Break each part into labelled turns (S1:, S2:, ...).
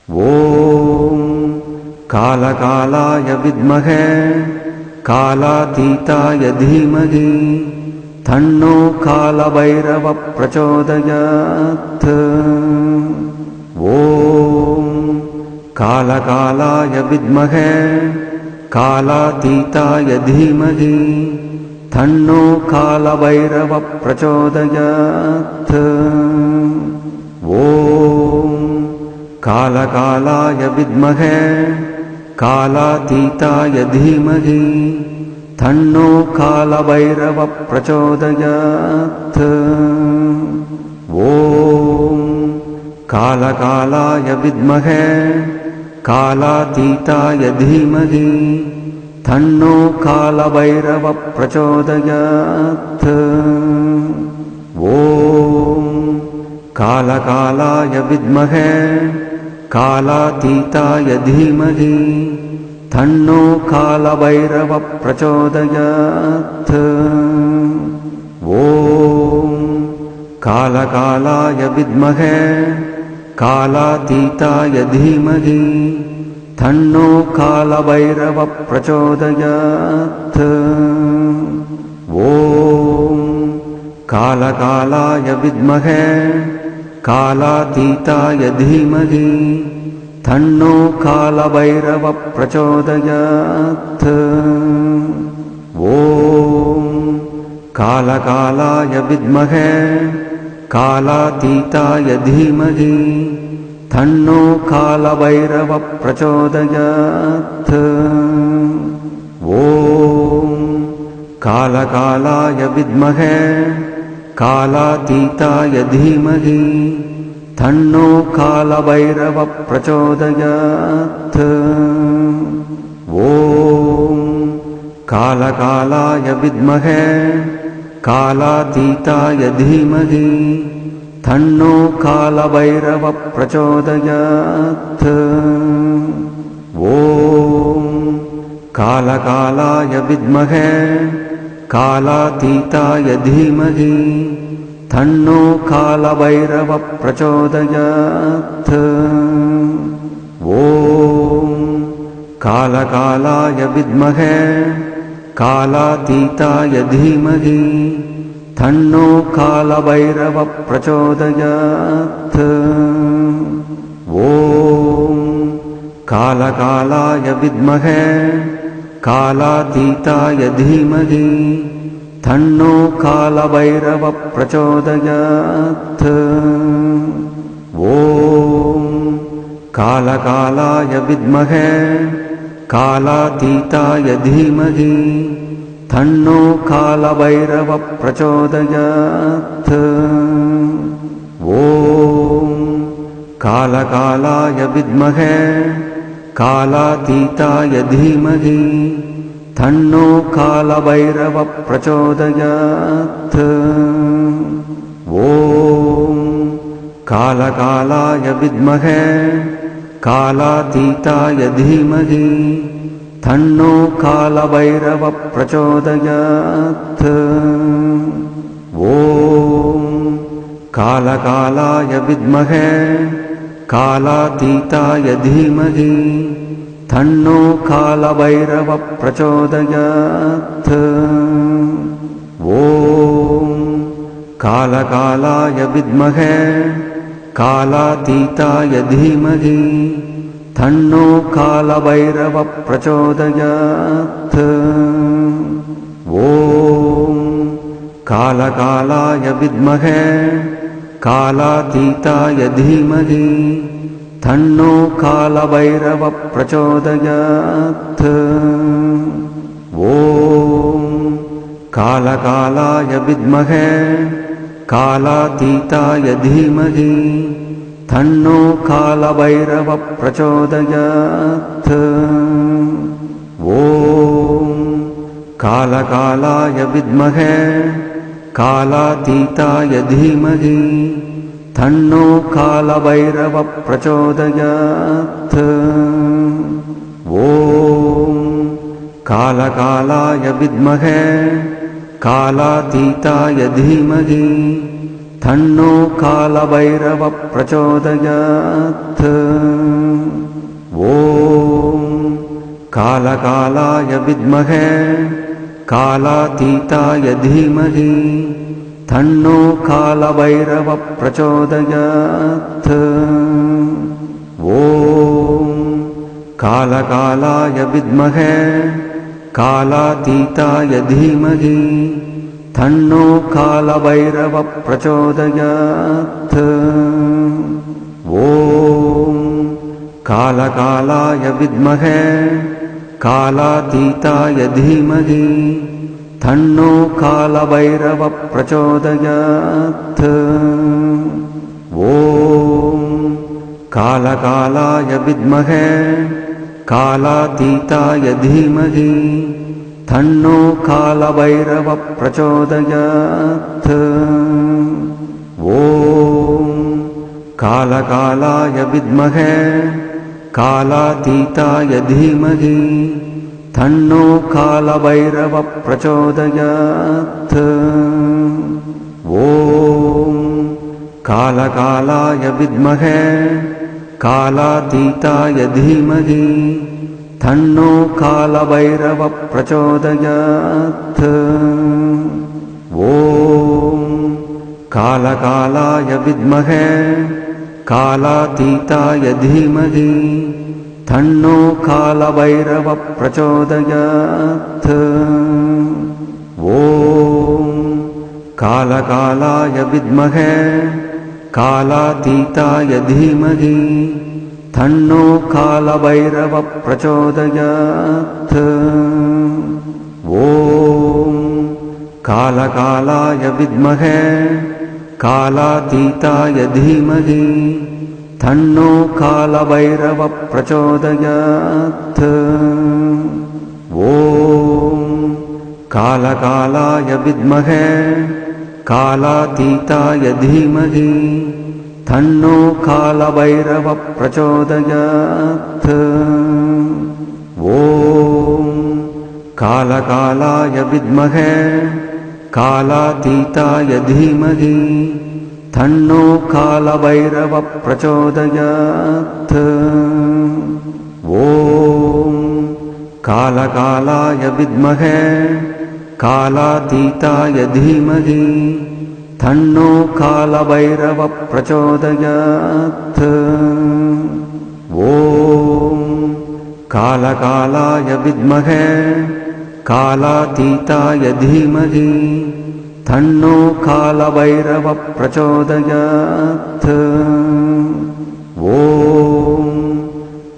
S1: ॐ कालकालाय विद्महे कालातीताय धीमहि तन्नो कालभैरवः प्रचोदयात्। ॐ कालकालाय विद्महे कालातीताय धीमहि तन्नो कालभैरवः प्रचोदयात्। ॐ कालकालाय विद्महे कालातीताय धीमहि तन्नो कालभैरवः प्रचोदयात्। ॐ कालकालाय विद्महे कालातीताय धीमहि तन्नो कालभैरवः प्रचोदयात्। ॐ कालकालाय विद्महे कालातीताय धीमहि तन्नो कालभैरवः प्रचोदयात्। ॐ कालकालाय विद्महे कालातीताय धीमहि तन्नो कालभैरवः प्रचोदयात्। ॐ कालकालाय विद्महे कालातीताय धीमहि तन्नो कालभैरवः प्रचोदयात्। ॐ कालकालाय विद्महे कालातीताय धीमहि तन्नो कालभैरवः प्रचोदयात्। ॐ कालकालाय विद्महे कालातीताय धीमहि तन्नो कालभैरवः प्रचोदयात्। ॐ कालकालाय विद्महे कालातीताय धीमहि तन्नो कालभैरवः प्रचोदयात्। ॐ कालकालाय विद्महे कालातीताय धीमहि तन्नो कालभैरवः प्रचोदयात्। ॐ कालकालाय विद्महे कालातीताय धीमहि तन्नो कालभैरवः प्रचोदयात्। ॐ कालकालाय विद्महे कालातीताय धीमहि तन्नो कालभैरवः प्रचोदयात्। ॐ कालकालाय विद्महे कालातीताय धीमहि तन्नो कालभैरवः प्रचोदयात्। ॐ कालकालाय विद्महे कालातीताय धीमहि तन्नो कालभैरवः प्रचोदयात्। ॐ कालकालाय विद्महे कालातीताय धीमहि तन्नो कालभैरवः प्रचोदयात्। ॐ कालकालाय विद्महे कालातीताय धीमहि तन्नो कालभैरवः प्रचोदयात्। ॐ कालकालाय विद्महे कालातीताय धीमहि तन्नो कालभैरवः प्रचोदयात्। ॐ कालकालाय विद्महे कालातीताय धीमहि तन्नो कालभैरवः प्रचोदयात्। ॐ कालकालाय विद्महे कालातीताय धीमहि तन्नो कालभैरवः प्रचोदयात्। ॐ कालकालाय विद्महे कालातीताय धीमहि तन्नो कालभैरवः प्रचोदयात्। ॐ कालकालाय विद्महे कालातीताय धीमहि तन्नो कालभैरवः प्रचोदयात्। कालकालाय विद्महे कालातीताय धीमहि तन्नो कालभैरवः प्रचोदयात्। ॐ कालकालाय विद्महे कालातीताय धीमहि तन्नो कालभैरवः प्रचोदयात्। ॐ कालकालाय विद्महे कालातीताय धीमहि तन्नो कालभैरवः प्रचोदयात्। ॐ कालकालाय विद्महे कालातीताय धीमहि तन्नो कालभैरवः प्रचोदयात्। ॐ कालकालाय विद्महे कालातीताय धीमहि तन्नो कालभैरवः प्रचोदयात्। ॐ कालकालाय विद्महे कालातीताय धीमहि तन्नो कालभैरवः प्रचोदयात्। ॐ कालकालाय विद्महे कालातीताय धीमहि तन्नो कालभैरवः प्रचोदयात्। ॐ कालकालाय विद्महे कालातीताय धीमहि तन्नो कालभैरवः प्रचोदयात्। ॐ कालकालाय विद्महे कालातीताय धीमहि तन्नो कालभैरवः प्रचोदयात्। ॐ कालकालाय विद्महे कालातीताय धीमहि तन्नो कालभैरवः प्रचोदयात्। ॐ कालकालाय विद्महे कालातीताय धीमहि तन्नो कालभैरवः प्रचोदयात्। ॐ कालकालाय विद्महे कालातीताय धीमहि तन्नो कालभैरवः प्रचोदयात्। ॐ कालकालाय विद्महे कालातीताय धीमहि तन्नो कालभैरवः प्रचोदयात्। ॐ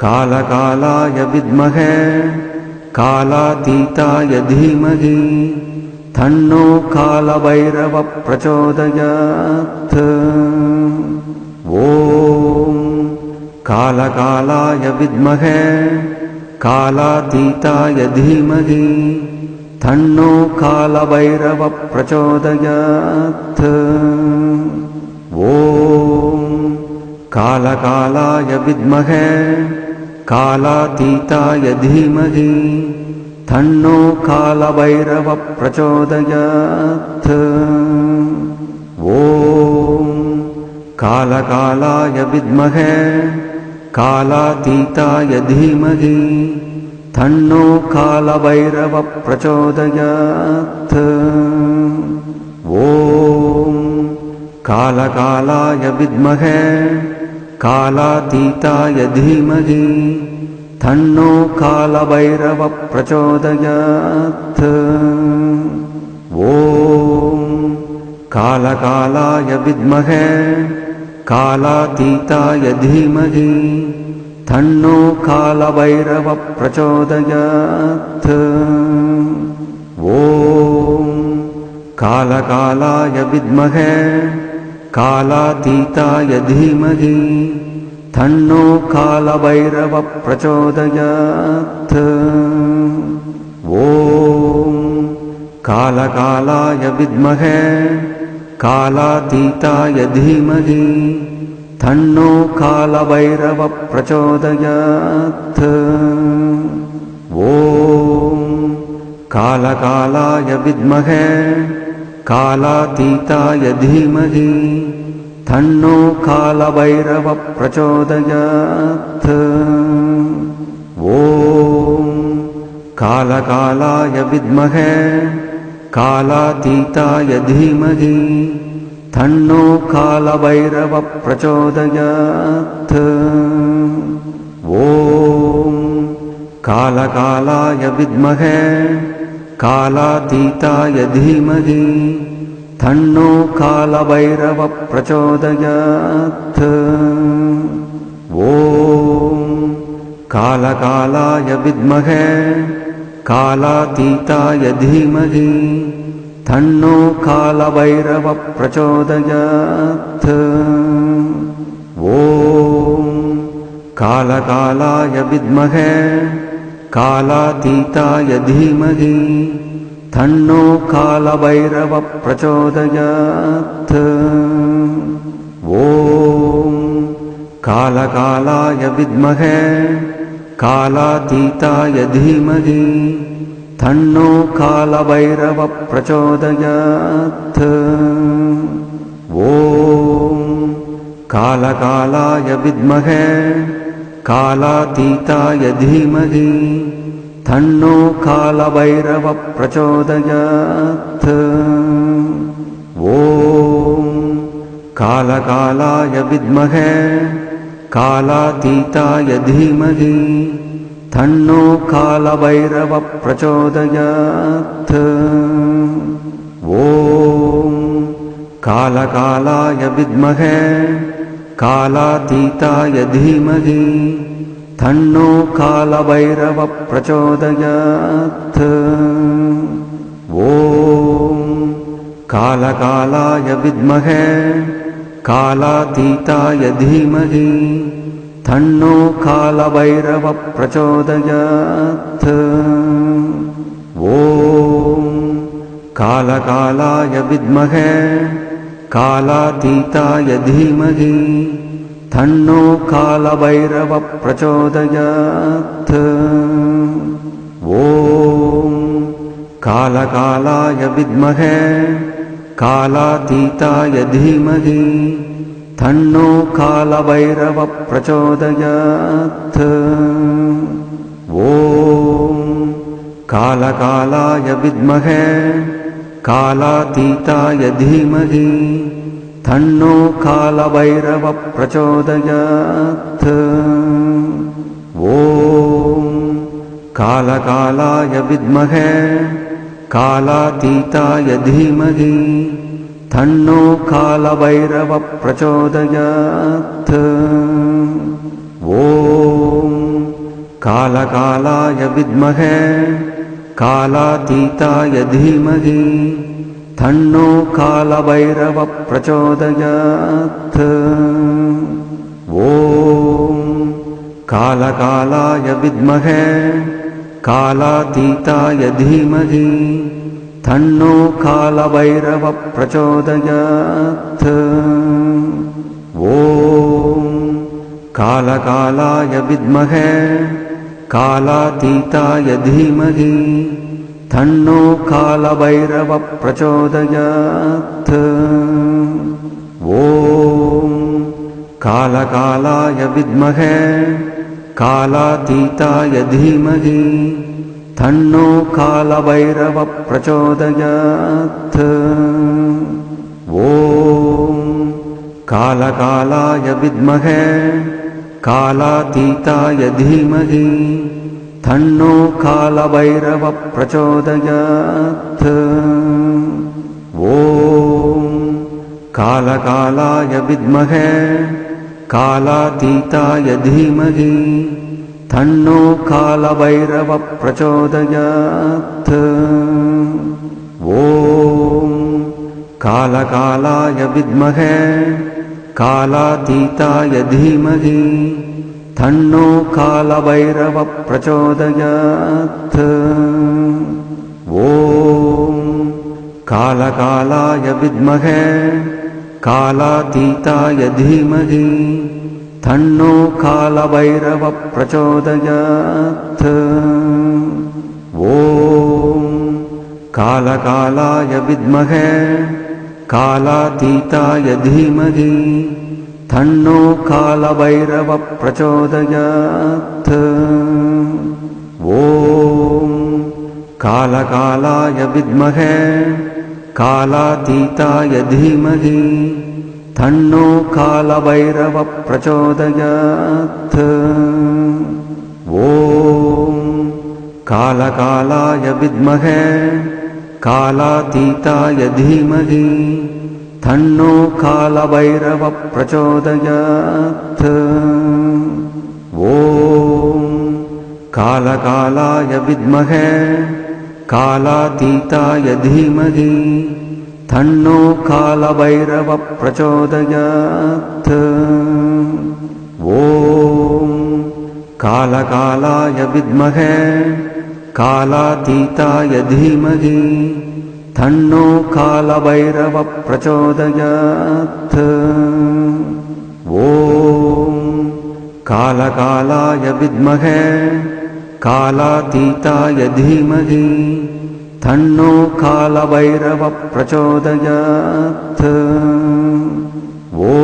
S1: कालकालाय विद्महे कालातीताय धीमहि तन्नो कालभैरवः प्रचोदयात्। ॐ कालकालाय विद्महे कालातीताय धीमहि तन्नो कालभैरवः प्रचोदयात्। ॐ कालकालाय विद्महे कालातीताय धीमहि तन्नो कालभैरवः प्रचोदयात्। ॐ कालकालाय विद्महे कालातीताय धीमहि तन्नो कालभैरवः प्रचोदयात्। ॐ कालकालाय विद्महे कालातीताय धीमहि तन्नो कालभैरवः प्रचोदयात्। ॐ कालकालाय विद्महे कालातीताय धीमहि तन्नो कालभैरवः प्रचोदयात्। ॐ कालकालाय विद्महे कालातीताय धीमहि तन्नो कालभैरवः प्रचोदयात्। ॐ कालकालाय विद्महे कालातीताय धीमहि तन्नो कालभैरवः प्रचोदयात्। ॐ कालकालाय विद्महे कालातीताय धीमहि तन्नो कालभैरवः प्रचोदयात्। ॐ कालकालाय विद्महे कालातीताय धीमहि तन्नो कालभैरवः प्रचोदयात्। ॐ कालकालाय विद्महे कालातीताय धीमहि तन्नो कालभैरवः प्रचोदयात्। ॐ कालकालाय विद्महे कालातीताय धीमहि तन्नो कालभैरवः प्रचोदयात्। ॐ कालकालाय विद्महे कालातीताय धीमहि तन्नो कालभैरवः प्रचोदयात्। ॐ कालकालाय विद्महे कालातीताय धीमहि तन्नो कालभैरवः प्रचोदयात्। ॐ कालकालाय विद्महे कालातीताय धीमहि तन्नो कालभैरवः प्रचोदयात्। ॐ कालकालाय विद्महे कालातीताय धीमहि तन्नो कालभैरवः प्रचोदयात्। ॐ कालकालाय विद्महे कालातीताय धीमहि तन्नो कालभैरवः प्रचोदयात्। ॐ कालकालाय विद्महे कालातीताय धीमहि तन्नो कालभैरवः प्रचोदयात्। ॐ कालकालाय विद्महे कालातीताय धीमहि तन्नो कालभैरवः प्रचोदयात्। ॐ कालकालाय विद्महे कालातीताय धीमहि तन्नो कालभैरवः प्रचोदयात्। ॐ कालकालाय विद्महे कालातीताय धीमहि तन्नो कालभैरवः प्रचोदयात्। ॐ कालकालाय विद्महे कालातीताय धीमहि तन्नो कालभैरवः प्रचोदयात्। ॐ कालकालाय विद्महे कालातीताय धीमहि तन्नो कालभैरवः प्रचोदयात्। ॐ कालकालाय विद्महे कालातीताय धीमहि तन्नो कालभैरवः प्रचोदयात्। ॐ कालकालाय विद्महे कालातीताय धीमहि तन्नो कालभैरवः प्रचोदयात्। ॐ कालकालाय विद्महे कालातीताय धीमहि तन्नो कालभैरवः प्रचोदयात्। ॐ कालकालाय विद्महे कालातीताय धीमहि तन्नो कालभैरवः प्रचोदयात्। ॐ कालकालाय विद्महे कालातीताय धीमहि तन्नो कालभैरवः प्रचोदयात्। ॐ कालकालाय विद्महे कालातीताय धीमहि तन्नो कालभैरवः प्रचोदयात्। ॐ कालकालाय विद्महे कालातीताय धीमहि तन्नो कालभैरवः प्रचोदयात्। ॐ कालकालाय विद्महे कालातीताय धीमहि तन्नो कालभैरवः प्रचोदयात्। ॐ कालकालाय विद्महे कालातीताय धीमहि तन्नो कालभैरवः प्रचोदयात्। ॐ कालकालाय विद्महे कालातीताय धीमहि तन्नो कालभैरवः प्रचोदयात्। ॐ कालकालाय विद्महे कालातीताय धीमहि तन्नो कालभैरवः प्रचोदयात्। ॐ कालकालाय विद्महे कालातीताय धीमहि तन्नो कालभैरवः प्रचोदयात्। ॐ कालकालाय विद्महे कालातीताय धीमहि तन्नो कालभैरवः प्रचोदयात्। ॐ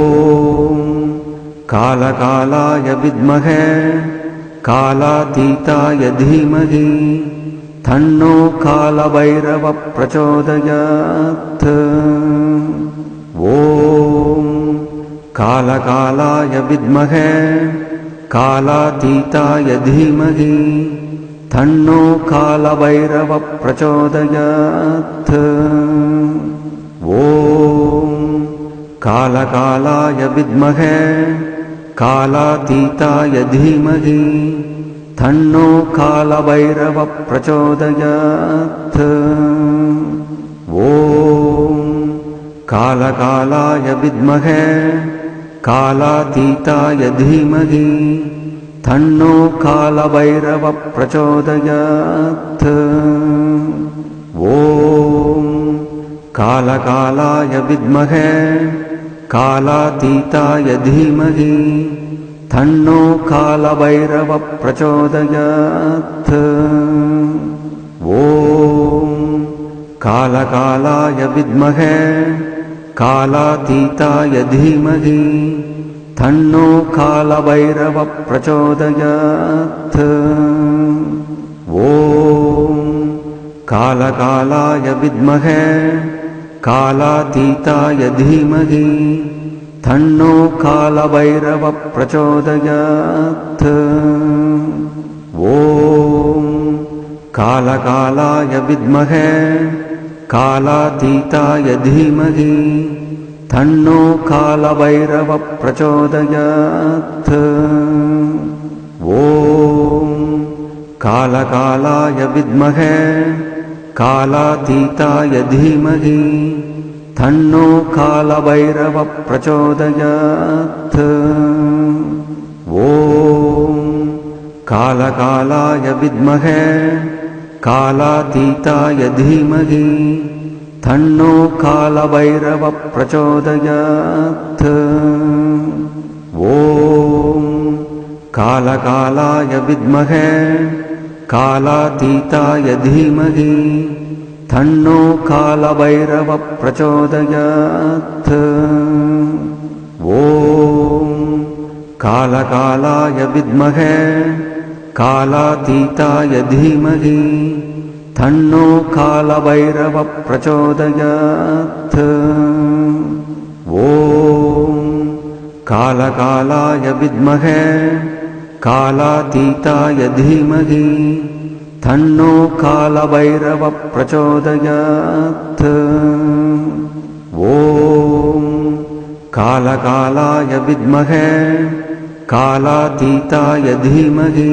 S1: कालकालाय विद्महे कालातीताय धीमहि तन्नो कालभैरवः प्रचोदयात्। ॐ कालकालाय विद्महे कालातीताय धीमहि तन्नो कालभैरवः प्रचोदयात्। ॐ कालकालाय विद्महे कालातीताय धीमहि तन्नो कालभैरवः प्रचोदयात्। ॐ कालकालाय विद्महे कालातीताय धीमहि तन्नो कालभैरवः प्रचोदयात्। ॐ कालकालाय विद्महे कालातीताय धीमहि तन्नो कालभैरवः प्रचोदयात्। ॐ कालकालाय विद्महे कालातीताय धीमहि तन्नो कालभैरवः प्रचोदयात्। ॐ कालकालाय विद्महे कालातीताय धीमहि तन्नो कालभैरवः प्रचोदयात्। ॐ कालकालाय विद्महे कालातीताय धीमहि तन्नो कालभैरवः प्रचोदयात्। ॐ कालकालाय विद्महे कालातीताय धीमहि तन्नो कालभैरवः प्रचोदयात्। ॐ कालकालाय विद्महे कालातीताय धीमहि तन्नो कालभैरवः प्रचोदयात्। ॐ कालकालाय विद्महे कालातीताय धीमहि तन्नो कालभैरवः प्रचोदयात्। ॐ कालकालाय विद्महे कालातीताय धीमहि तन्नो कालभैरवः प्रचोदयात्। ॐ कालकालाय विद्महे कालातीताय धीमहि तन्नो कालभैरवः प्रचोदयात्। ॐ कालकालाय विद्महे कालातीताय धीमहि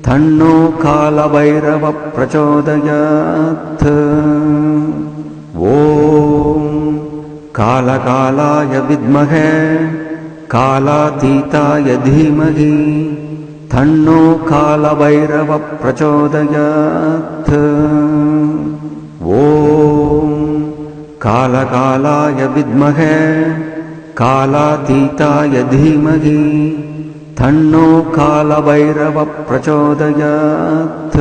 S1: तन्नो कालभैरवः प्रचोदयात्। ॐ कालकालाय विद्महे कालातीताय धीमहि तन्नो कालभैरवः प्रचोदयात्। ॐ कालकालाय विद्महे कालातीताय धीमहि तन्नो कालभैरवः प्रचोदयात्।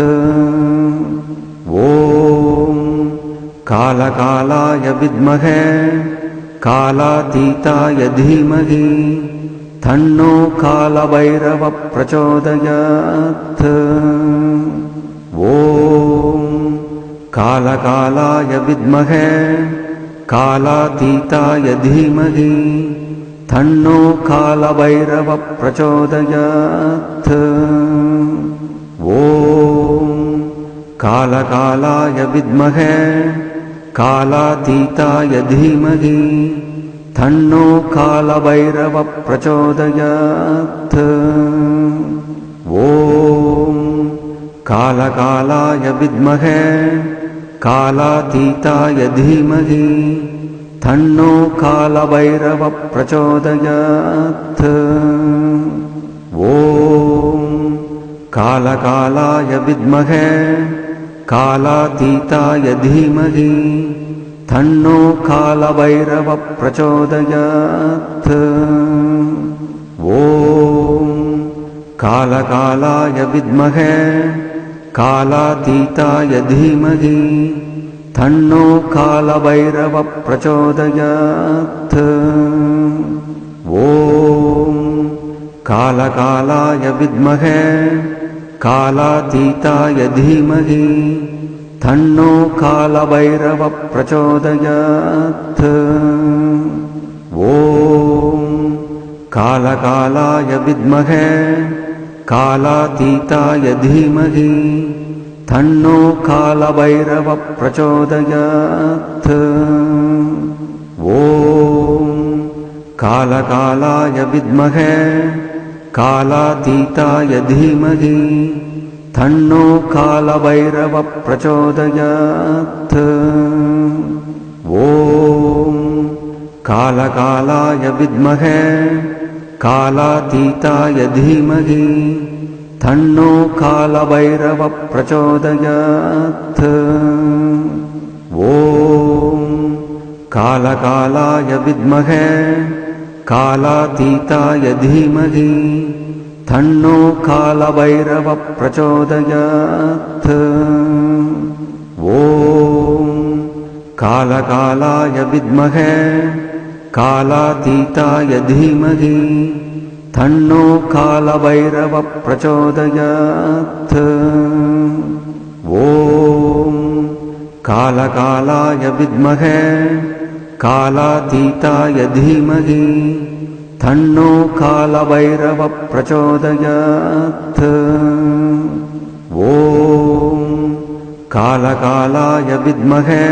S1: ॐ कालकालाय विद्महे कालातीताय धीमहि तन्नो कालभैरवः प्रचोदयात्। ॐ कालकालाय विद्महे कालातीताय धीमहि तन्नो कालभैरवः प्रचोदयात्। ॐ कालकालाय विद्महे कालातीताय धीमहि तन्नो कालभैरवः प्रचोदयात्। ॐ कालकालाय विद्महे कालातीताय धीमहि तन्नो कालभैरवः प्रचोदयात्। ॐ कालकालाय विद्महे कालातीताय धीमहि तन्नो कालभैरवः प्रचोदयात्। ॐ कालकालाय विद्महे कालातीताय धीमहि तन्नो कालभैरवः प्रचोदयात्। ॐ कालकालाय विद्महे कालातीताय धीमहि तन्नो कालभैरवः प्रचोदयात्। ॐ कालकालाय विद्महे कालातीताय धीमहि तन्नो कालभैरवः प्रचोदयात्। ॐ कालकालाय विद्महे कालातीताय धीमहि तन्नो कालभैरवः प्रचोदयात्। ॐ कालकालाय विद्महे कालातीताय धीमहि तन्नो कालभैरवः प्रचोदयात्। ॐ कालकालाय विद्महे कालातीताय धीमहि तन्नो कालभैरवः प्रचोदयात्। ॐ कालकालाय विद्महे कालातीताय धीमहि तन्नो कालभैरवः प्रचोदयात्। ॐ कालकालाय विद्महे कालातीताय धीमहि तन्नो कालभैरवः प्रचोदयात्। ॐ कालकालाय विद्महे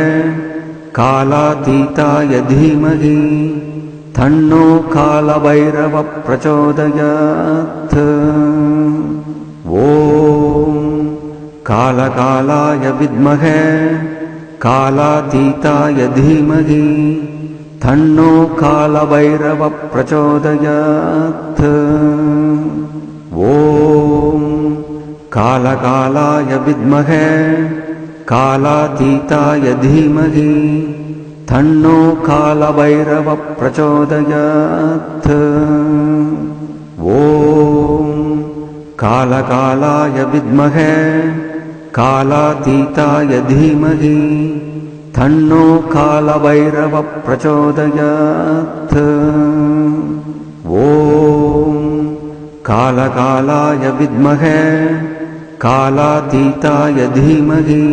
S1: कालातीताय धीमहि तन्नो कालभैरवः प्रचोदयात्। ॐ कालकालाय विद्महे कालातीताय धीमहि तन्नो कालभैरवः प्रचोदयात्। ॐ कालकालाय विद्महे कालातीताय धीमहि तन्नो कालभैरवः प्रचोदयात्। ॐ कालकालाय विद्महे कालातीताय धीमहि तन्नो कालभैरवः प्रचोदयात्। ॐ कालकालाय विद्महे कालातीताय धीमहि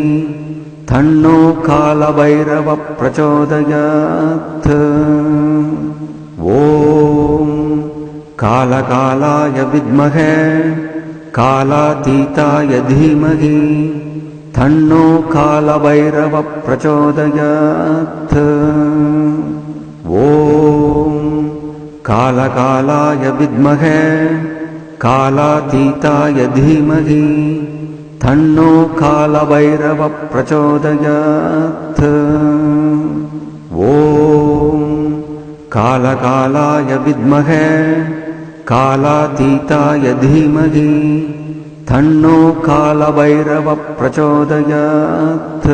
S1: तन्नो कालभैरवः प्रचोदयात्। ॐ कालकालाय विद्महे कालातीताय धीमहि तन्नो कालभैरवः प्रचोदयात्। ॐ कालकालाय विद्महे कालातीताय धीमहि तन्नो कालभैरवः प्रचोदयात्। ॐ कालकालाय विद्महे कालातीताय धीमहि तन्नो कालभैरवः प्रचोदयात्।